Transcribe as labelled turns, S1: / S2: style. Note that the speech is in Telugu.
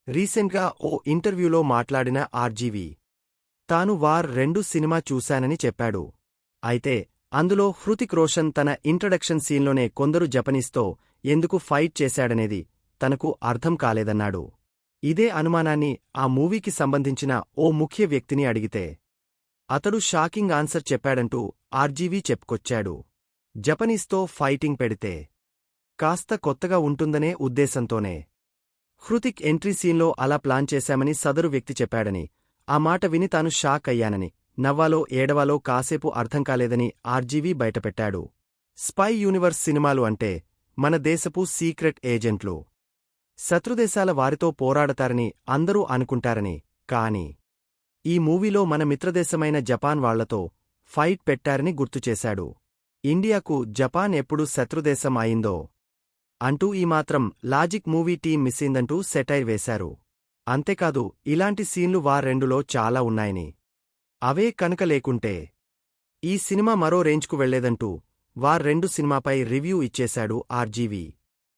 S1: రీసెంట్గా ఓ ఇంటర్వ్యూలో మాట్లాడిన ఆర్జీవీ తాను వార్ 2 సినిమా చూశానని చెప్పాడు. అయితే అందులో హృతిక్ రోషన్ తన ఇంట్రడక్షన్ సీన్లోనే కొందరు జపనీస్తో ఎందుకు ఫైట్ చేశాడనేది తనకు అర్థం కాలేదన్నాడు. ఇదే అనుమానాన్ని ఆ మూవీకి సంబంధించిన ఓ ముఖ్య వ్యక్తిని అడిగితే అతడు షాకింగ్ ఆన్సర్ చెప్పాడంటూ ఆర్జీవీ చెప్పుకొచ్చాడు. జపనీస్తో ఫైటింగ్ పెడితే కాస్త కొత్తగా ఉంటుందనే ఉద్దేశంతోనే హృతిక్ ఎంట్రీ సీన్లో అలా ప్లాన్ చేశామని సదరు వ్యక్తి చెప్పాడని, ఆ మాట విని తాను షాక్ అయ్యానని, నవ్వాలో ఏడవాలో కాసేపు అర్థం కాలేదని ఆర్జీవీ బయటపెట్టాడు. స్పై యూనివర్స్ సినిమాలు అంటే మన దేశపు సీక్రెట్ ఏజెంట్లు శత్రుదేశాల వారితో పోరాడతారని అందరూ అనుకుంటారని, కాని ఈ మూవీలో మన మిత్రదేశమైన జపాన్ వాళ్లతో ఫైట్ పెట్టారని గుర్తుచేశాడు. ఇండియాకు జపాన్ ఎప్పుడు శత్రుదేశం అయిందో అంటూ ఈ మాత్రం లాజిక్ మూవీ టీం మిస్సిందంటూ సెటైర్ వేశారు. అంతేకాదు ఇలాంటి సీన్లు వార్ 2లో చాలా ఉన్నాయని, అవే కనుక లేకుంటే ఈ సినిమా మరో రేంజ్కు వెళ్లేదంటూ వార్ 2 సినిమాపై రివ్యూ ఇచ్చేశాడు ఆర్జీవీ.